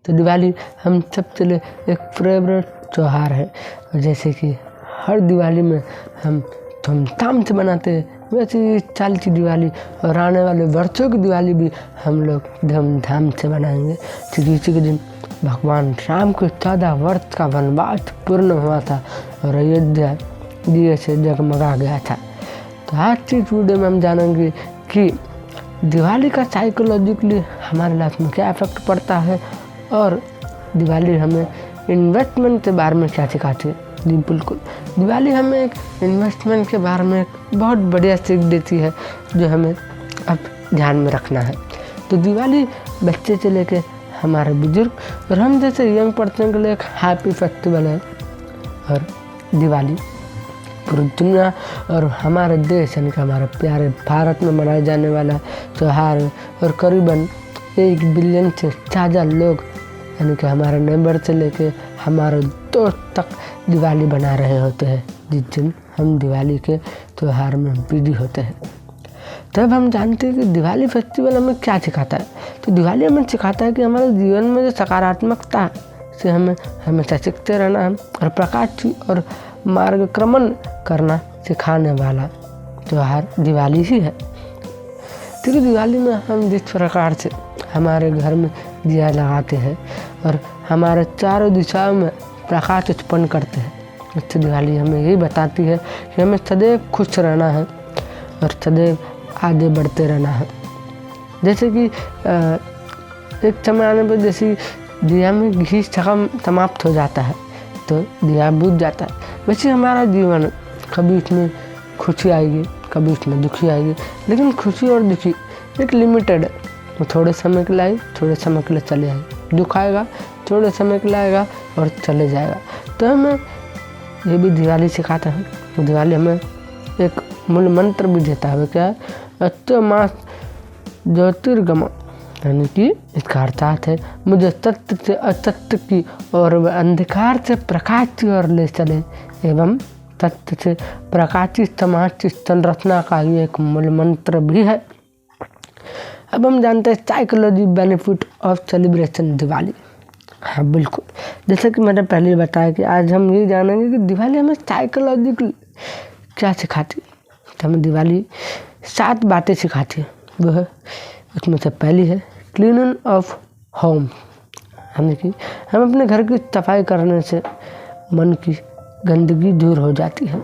तो दिवाली हम सबके लिए एक फेवरेट त्यौहार है। जैसे कि हर दिवाली में हम धूमधाम से मनाते हैं, वैसे ही साल की दिवाली और आने वाले वर्षों की दिवाली भी हम लोग धूमधाम से मनाएंगे। क्योंकि इसी के दिन भगवान राम को 14 वर्ष का वनवास पूर्ण हुआ था और अयोध्या दिए से जगमगा गया था। तो आज की वीडियो में हम जानेंगे कि दिवाली का साइकोलॉजिकली हमारे लाइफ में क्या इफेक्ट पड़ता है और दिवाली हमें इन्वेस्टमेंट के बारे में क्या सिखाती है। जी बिल्कुल, दिवाली हमें एक इन्वेस्टमेंट के बारे में एक बहुत बढ़िया सीख देती है जो हमें अब ध्यान में रखना है। तो दिवाली बच्चे से लेके हमारे बुजुर्ग और हम जैसे यंग पर्सन के लिए एक हैप्पी फेस्टिवल है। और दिवाली पूरी दुनिया और हमारे देश यानी कि हमारे प्यारे भारत में मनाए जाने वाला त्यौहार और करीबन 1 बिलियन से ज़्यादा लोग यानी कि हमारे नेबर से लेके हमारे दोस्त तक दिवाली बना रहे होते हैं, जिस दिन हम दिवाली के त्यौहार में बिजी होते हैं। तब हम जानते हैं कि दिवाली फेस्टिवल हमें क्या सिखाता है। तो दिवाली हमें सिखाता है कि हमारे जीवन में जो सकारात्मकता से हमें हमेशा सीखते रहना है और प्रकाश और मार्गक्रमण करना सिखाने वाला त्यौहार दिवाली ही है। क्योंकि दिवाली में हम जिस प्रकार से हमारे घर में दिया लगाते हैं और हमारे चारों दिशाओं में प्रकाश उत्पन्न करते हैं, इससे दिवाली हमें यही बताती है कि हमें सदैव खुश रहना है और सदैव आगे बढ़ते रहना है। जैसे कि एक समय आने पर जैसे दिया में घी समाप्त हो जाता है तो दिया बुझ जाता है, वैसे हमारा जीवन कभी इसमें खुशी आएगी कभी इसमें दुखी आएगी, लेकिन खुशी और दुखी एक लिमिटेड है। वो थोड़े समय के लिए आएगी, थोड़े समय के लिए चले आएगी। दुख आएगा थोड़े समय के लिए आएगा और चले जाएगा। तो हमें ये भी दिवाली सिखाता है। दिवाली हमें एक मूल मंत्र भी देता है, क्या है, अत्यमास ज्योतिर्गम, यानी कि इसका अर्थात है मुझे सत्य से असत्य की और अंधकार से प्रकाश की ओर ले चले एवं सत्य से प्रकाशित समाज की संरचना का ये एक मूल मंत्र भी है। अब हम जानते हैं psychology benefit of celebration Diwali. हाँ बिल्कुल, जैसे कि मैंने पहले बताया कि आज हम ये जानेंगे कि दिवाली हमें साइकोलॉजिकल क्या सिखाती है। तो हमें दिवाली 7 बातें सिखाती है। वो है, उसमें से पहली है क्लीनिंग ऑफ होम, यानी कि हम अपने घर की सफाई करने से मन की गंदगी दूर हो जाती है।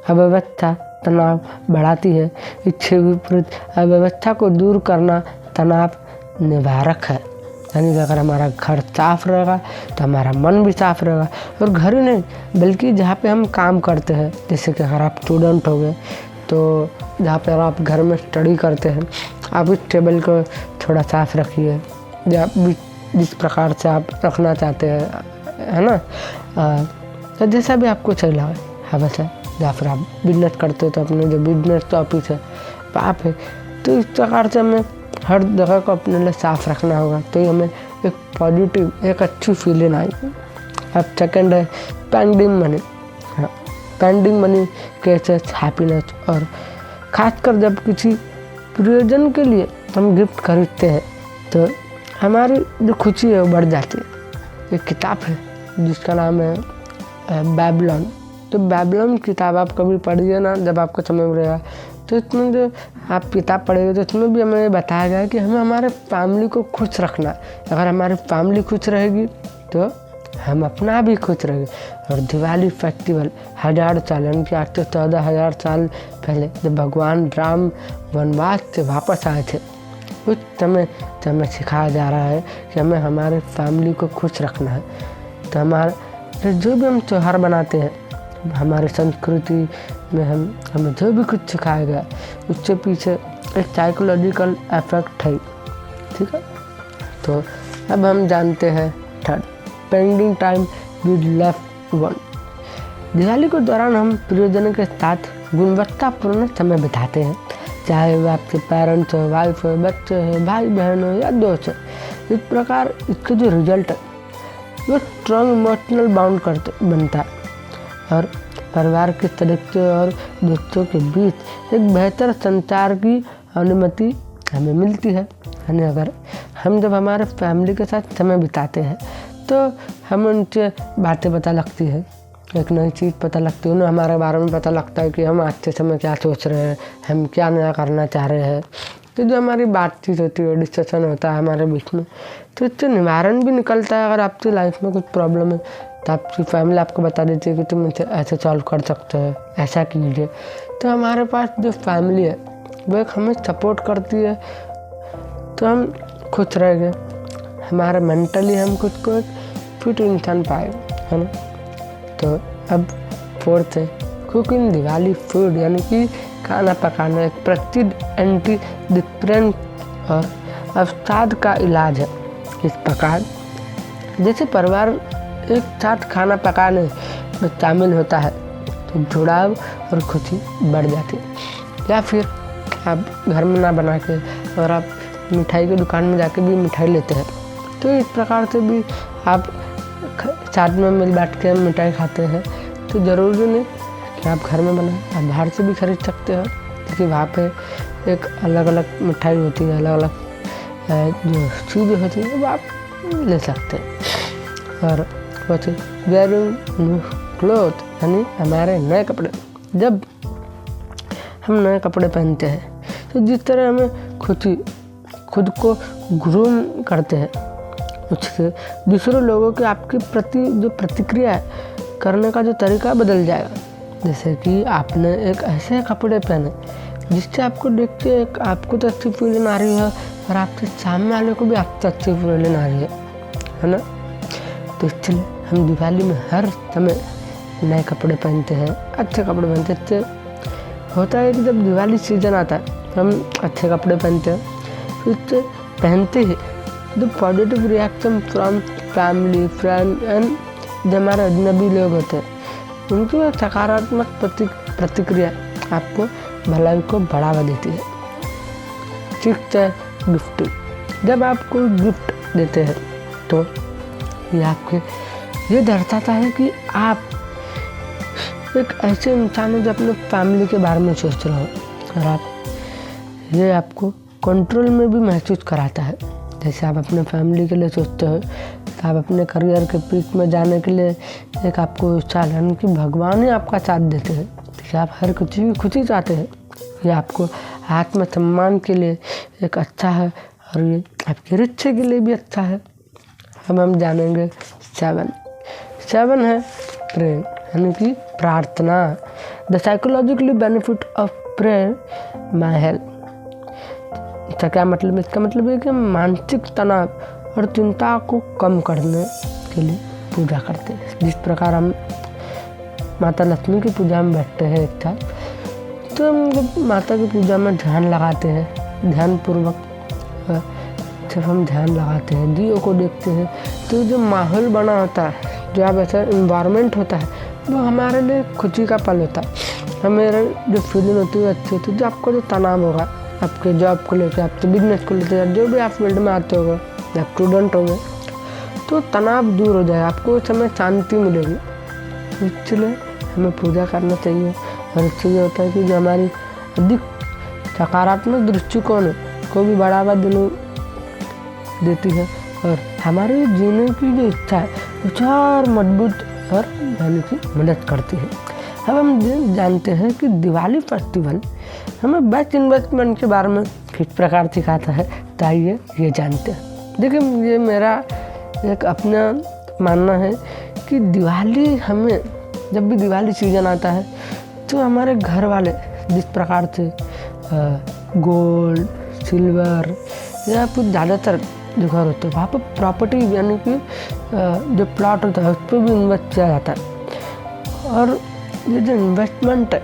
अव्यवस्था तनाव बढ़ाती है, इससे विपरीत अव्यवस्था को दूर करना तनाव निवारक है। यानी कि अगर हमारा घर साफ रहेगा तो हमारा मन भी साफ रहेगा। और घर ही नहीं बल्कि जहाँ पे हम काम करते हैं, जैसे कि अगर आप स्टूडेंट हो गए तो जहाँ पर आप घर में स्टडी करते हैं आप उस टेबल को थोड़ा साफ रखिए या जिस प्रकार से आप रखना चाहते हैं, है ना। तो जैसा भी आपको सही लगे, हाँ वैसा, या फिर आप बिजनेस करते हो तो अपने जो बिजनेस का ऑफिस है वहाँ पे, तो इस प्रकार से हमें हर जगह को अपने लिए साफ रखना होगा। तो हमें एक पॉजिटिव एक अच्छी फीलिंग आएगी। अब सेकंड है स्पेंडिंग मनी। हाँ, स्पेंडिंग मनी कैसे हैप्पीनेस, और खासकर जब किसी प्रयोजन के लिए हम गिफ्ट खरीदते हैं तो हमारी जो खुशी है वो बढ़ जाती है। एक किताब है जिसका नाम है बेबीलोन। तो बेबीलोन किताब आप कभी पढ़िए ना, जब आपको समय मिलेगा तो इसमें जो आप किताब पढ़ेंगे तो इसमें भी हमें बताया गया है कि हमें हमारे फैमिली को खुश रखना है। अगर हमारी फैमिली खुश रहेगी तो हम अपना भी खुश रहेंगे। और दिवाली फेस्टिवल 1000 साल यानी कि आज से 14,000 साल पहले जब भगवान राम वनवास से वापस आए थे, उस समय से हमें सिखाया जा रहा है कि हमें हमारे फैमिली को खुश रखना है। तो हमारे जो भी हम त्यौहार बनाते हैं, हमारे संस्कृति में हमें जो भी कुछ सिखाया गया उससे पीछे एक साइकोलॉजिकल इफेक्ट है, ठीक है। तो अब हम जानते हैं third, spending time with loved one. Diwali के दौरान हम प्रियजनों के साथ गुणवत्तापूर्ण समय बिताते हैं, चाहे वो आपके पेरेंट्स हो, वाइफ हो, बच्चे हो, भाई बहन हो या दोस्त हो। इस प्रकार इसका जो रिजल्ट है वो स्ट्रॉन्ग इमोशनल बाउंड बनता है और परिवार के सदस्यों और दोस्तों के बीच एक बेहतर संचार की अनुमति हमें मिलती है। यानी अगर हम जब हमारे फैमिली के साथ समय बिताते हैं तो हमें उनसे बातें पता लगती है, एक नई चीज़ पता लगती है, उन्हें हमारे बारे में पता लगता है कि हम आज के समय क्या सोच रहे हैं, हम क्या नया करना चाह रहे हैं। तो जो हमारी बातचीत होती है, डिस्कशन होता है हमारे बीच में, तो इससे निवारण भी निकलता है। अगर आपकी लाइफ में कुछ प्रॉब्लम है तो आपकी फैमिली आपको बता देती है कि तुम इसे ऐसे सॉल्व कर सकते हो, ऐसा कीजिए। तो हमारे पास जो फैमिली है वो एक हमें सपोर्ट करती है, तो हम खुश रहेंगे, हमारे मेंटली हम खुद को एक फिट इंसान पाए, है ना। तो अब 4th है कुकिंग दिवाली फूड, यानी कि खाना पकाना एक प्रसिद्ध एंटी डिप्रेसेंट और अवसाद का इलाज है। इस प्रकार जैसे परिवार एक साथ खाना पकाने में शामिल होता है तो जुड़ाव और खुशी बढ़ जाती है। या फिर आप घर में ना बना के और आप मिठाई की दुकान में जाके भी मिठाई लेते हैं, तो इस प्रकार से भी आप साथ में मिल बैठ के मिठाई खाते हैं। तो ज़रूरी नहीं कि आप घर में बनाएं, आप बाहर से भी खरीद सकते हो, क्योंकि वहाँ पे एक अलग अलग मिठाई होती है, अलग अलग जो चीज़ें होती है वो आप ले सकते हैं। और वैसे वेयरिंग न्यू क्लोथ, यानी हमारे नए कपड़े। जब हम नए कपड़े पहनते हैं तो जिस तरह हमें खुद को ग्रूम करते हैं, उससे दूसरे लोगों के आपके प्रति जो प्रतिक्रिया है करने का जो तरीका बदल जाएगा। जैसे कि आपने एक ऐसे कपड़े पहने जिससे आपको देख के एक आपको तो अच्छी फीलिंग आ रही है और आपके सामने वाले को भी आपसे अच्छी फीलिंग आ रही है ना। तो इसलिए हम दिवाली में हर समय नए कपड़े पहनते हैं, अच्छे कपड़े पहनते हैं। इससे होता है कि जब दिवाली सीजन आता है हम अच्छे कपड़े पहनते हैं, फिर इससे पहनते ही जो positive reaction from family friend and जो हमारे अजनबी लोग होते हैं उनकी एक सकारात्मक प्रतिक्रिया आपको भलाई को बढ़ावा देती है। 6 है गिफ्टिंग। जब आप कोई गिफ्ट देते हैं तो ये दर्शाता है कि आप एक ऐसे इंसान हो जो अपने फैमिली के बारे में सोच रहे हो, और ये आपको कंट्रोल में भी महसूस कराता है। जैसे आप अपने फैमिली के लिए सोचते हो तो आप अपने करियर के पीक में जाने के लिए एक आपको उत्साह, यानी कि भगवान ही आपका साथ देते हैं। कि आप हर कुछ की खुशी चाहते हैं, ये आपको आत्मसम्मान के लिए एक अच्छा है और ये आपके रिश्ते के लिए भी अच्छा है। अब हम जानेंगे 7 है प्रेयर, यानी कि प्रार्थना। The psychologically benefit of prayer my health. इसका क्या मतलब है? इसका मतलब है कि मानसिक तनाव और चिंता को कम करने के लिए पूजा करते हैं। जिस प्रकार हम माता लक्ष्मी की पूजा में बैठते हैं एक साथ, तो हम जब माता की पूजा में ध्यान लगाते हैं, ध्यानपूर्वक जब हम ध्यान लगाते हैं, दियों को देखते हैं, तो जो माहौल बना होता है, जो आप ऐसा इन्वायरमेंट होता है, वो हमारे लिए खुशी का पल होता है। हमारे जो फीलिंग होती है अच्छी होती है। जो आपको जो तनाव होगा आपके जॉब को लेकर, आपके बिजनेस को लेकर, जो भी आप फील्ड में आते होगे, आप स्टूडेंट होंगे, तो तनाव दूर हो जाएगा, आपको उस समय शांति मिलेगी। इसलिए हमें पूजा करना चाहिए। और इससे ये होता है कि जो हमारी अधिक सकारात्मक दृष्टिकोण को भी बढ़ावा देती है और हमारे जीने की जो इच्छा है वो और मजबूत और यानी कि मदद करती है। अब हम जानते हैं कि दिवाली फेस्टिवल हमें बेस्ट इन्वेस्टमेंट के बारे में किस प्रकार सिखाता है, तो आइए ये जानते हैं। देखिए, ये मेरा एक अपना मानना है कि दिवाली हमें, जब भी दिवाली सीजन आता है तो हमारे घर वाले जिस प्रकार से गोल्ड सिल्वर या फिर ज़्यादातर जो घर होते हैं वहाँ पर प्रॉपर्टी यानी कि जो प्लॉट होता है उस पर भी इन्वेस्ट किया जाता है। और ये जो इन्वेस्टमेंट है,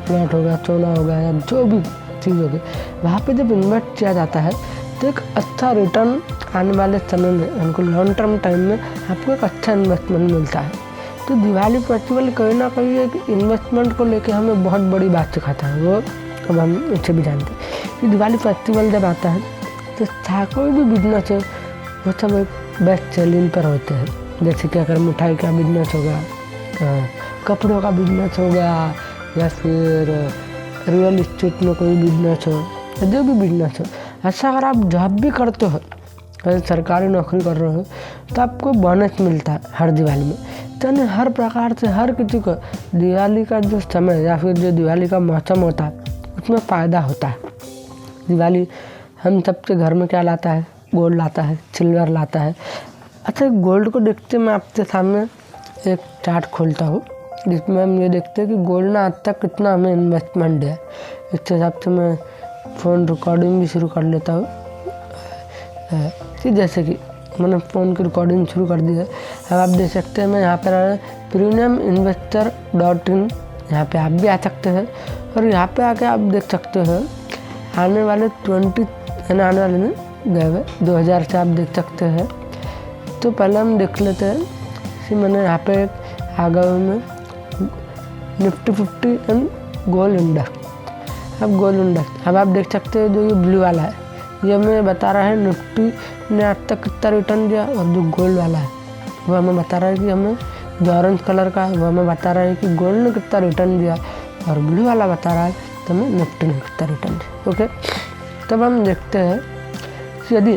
प्लॉट होगा, सोना होगा या जो भी चीज़ होगी, वहाँ पे जब इन्वेस्ट किया जाता है तो एक अच्छा रिटर्न आने वाले समय में, उनको लॉन्ग टर्म टाइम में आपको एक अच्छा इन्वेस्टमेंट मिलता है। तो दिवाली फेस्टिवल कहीं ना कहीं एक इन्वेस्टमेंट को लेके हमें बहुत बड़ी बात सिखाता है। वो अब हम इसे भी जानते हैं कि दिवाली फेस्टिवल जब आता है तो कोई भी बिजनेस है वो सब एक बेस्ट सेलिंग पर होते हैं। जैसे कि अगर मिठाई का बिजनेस होगा, कपड़ों का बिजनेस हो गया, या फिर रियल इस्टेट में कोई बिजनेस हो, या जो भी बिजनेस हो, ऐसा अगर आप जॉब भी करते हो अगर सरकारी नौकरी कर रहे हो तो आपको बोनस मिलता है हर दिवाली में। तो हर प्रकार से हर किसी को दिवाली का जो समय या फिर जो दिवाली का मौसम होता है उसमें फ़ायदा होता है। दिवाली हम सबके घर में क्या लाता है, गोल्ड लाता है, सिल्वर लाता है। अच्छा, गोल्ड को देखते मैं आपके सामने एक चार्ट खोलता हूँ जिसमें हम ये देखते हैं कि गोल्ड ने आज तक कितना हमें इन्वेस्टमेंट दिया। इस हिसाब से मैं फ़ोन रिकॉर्डिंग भी शुरू कर लेता हूँ कि जैसे कि मैंने फ़ोन की रिकॉर्डिंग शुरू कर दी है। अब आप देख सकते हैं मैं यहाँ पर premiuminvestor.in, यहाँ पे आप भी आ सकते हैं और यहाँ पे आके आप देख सकते हैं आने वाले 2000 से आप देख सकते हैं। तो पहले हम देख लेते हैं कि मैंने यहाँ पे आ गया में निफ्टी 50 एंड गोल्ड इंडेक्स। अब गोल्ड इंडेक्स अब आप देख सकते हैं जो ये ब्लू वाला है ये हमें बता रहा है निफ्टी ने आज तक कितना रिटर्न दिया, और जो गोल्ड वाला है वो हमें बता रहा है कि हमें जो ऑरेंज कलर का है वो हमें बता रहा है कि गोल्ड ने कितना रिटर्न दिया, और ब्लू वाला बता रहा है तो हमें निफ्टी ने कितना रिटर्न दिया। ओके, तब हम देखते हैं कि यदि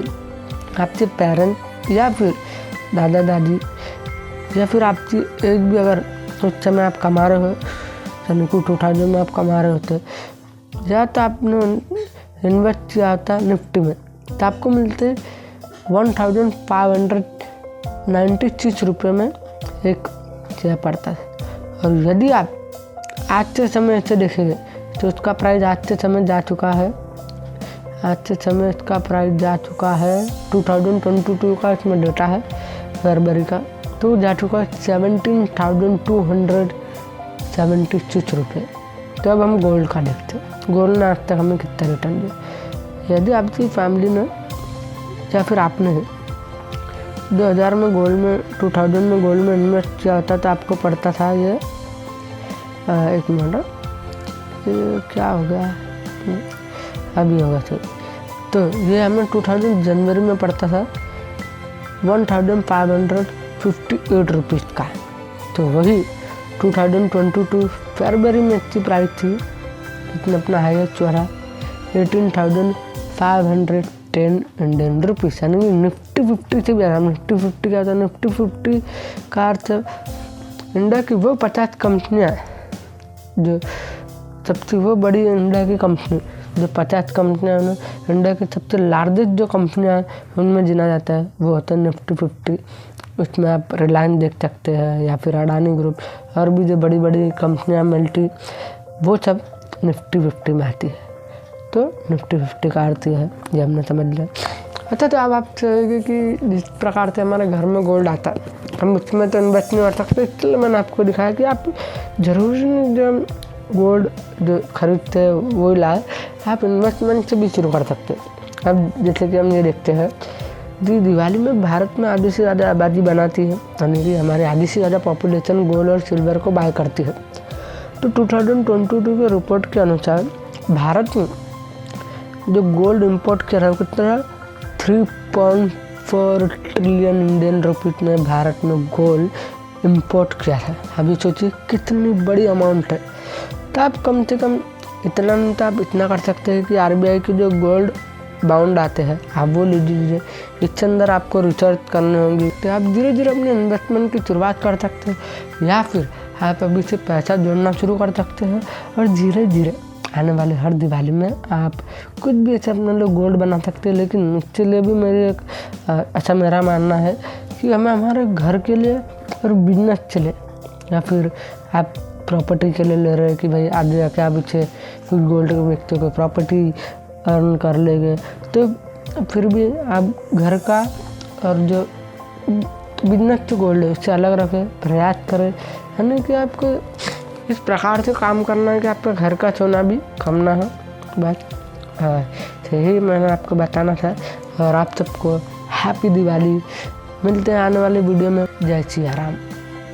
आपके पेरेंट या फिर दादा दादी या फिर आपकी एज भी अगर उस समय आप कमा रहे हो, सन 2000 में आप कमा रहे होते या तो आपने इन्वेस्ट किया होता निफ्टी में तो आपको मिलते 1596 रुपये में एक शेयर पड़ता है। और यदि आप आज के समय से देखेंगे तो उसका प्राइस आज के समय जा चुका है, आज के समय इसका प्राइस जा चुका है 2022 का इसमें डेटा है फरवरी का, तो जा चुका है 17,276 रुपये। तो अब हम गोल्ड का देखते हैं, गोल्ड ने आज तक हमें कितना रिटर्न दिया। यदि आपकी फैमिली ने या फिर आपने 2000 में गोल्ड में 2000 में गोल्ड में इन्वेस्ट किया होता तो आपको पड़ता था ये एक मिनट ये क्या हो गया अभी होगा तो ये हमें 2000 जनवरी में पड़ता था 1558 रुपीज़ का। तो वही 2022 फरवरी में इसकी प्राइस थी इसमें अपना हाईएस्ट चौरा 18,510 इंडियन रुपीज़, यानी कि निफ्टी 50 से भी ज़्यादा। निफ्टी 50 क्या होता है? निफ्टी 50 का अर्थ इंडिया की वो 50 कंपनियाँ जो सबसे वो बड़ी इंडिया की कंपनी जो 50 कंपनियाँ हैं इंडिया की सबसे लार्जेस्ट जो कंपनियाँ उनमें गिना जाता है वो होता है निफ्टी 50। उसमें आप रिलायंस देख सकते हैं या फिर अडानी ग्रुप और भी जो बड़ी बड़ी कंपनियाँ मिलती वो सब निफ्टी 50 में आती है। तो निफ्टी 50 का अर्थ है ये हमने समझ लिया। अच्छा, तो अब आप कहेंगे कि जिस प्रकार से हमारे घर में गोल्ड आता है हम उसमें तो इन्वेस्ट नहीं कर सकते, इसलिए मैंने आपको दिखाया कि आप ज़रूरी नहीं जो गोल्ड जो खरीदते हैं वो लाए, आप इन्वेस्टमेंट से भी शुरू कर सकते हैं। अब जैसे कि हम ये देखते हैं कि दिवाली में भारत में आधी से ज़्यादा आबादी बनाती है, यानी कि हमारी आधी से ज़्यादा पॉपुलेशन गोल्ड और सिल्वर को बाय करती है। तो 2022 के रिपोर्ट के अनुसार भारत में जो गोल्ड इंपोर्ट किया रहा है कितना 3.4 ट्रिलियन इंडियन रुपीज़ में भारत में गोल्ड इंपोर्ट किया है। अभी सोचिए कितनी बड़ी अमाउंट है। तो आप कम से कम इतना नहीं तो आप इतना कर सकते हैं कि RBI के जो गोल्ड बाउंड आते हैं आप वो ले लीजिए, इसके अंदर आपको रिसर्च करने होंगी। तो आप धीरे धीरे अपने इन्वेस्टमेंट की शुरुआत कर सकते हैं या फिर आप अभी से पैसा जोड़ना शुरू कर सकते हैं और धीरे धीरे आने वाले हर दिवाली में आप कुछ भी ऐसे अपने लोग गोल्ड बना सकते हैं। लेकिन उसके लिए भी मेरा मानना है कि हमें हमारे घर के लिए और बिजनेस के लिए या फिर आप प्रॉपर्टी के लिए ले रहे हैं कि भाई आगे जाके आप इसे कुछ गोल्ड के बेचते कोई प्रॉपर्टी अर्न कर लेंगे, तो फिर भी आप घर का और जो बिजनेस जो गोल्ड है उससे अलग रखें, प्रयास करें। यानी कि आपको इस प्रकार से काम करना है कि आपका घर का सोना भी कम ना हो। बस यही मैंने आपको बताना था। और आप सबको हैप्पी दिवाली। मिलते हैं आने वाले वीडियो में। जय सिया राम।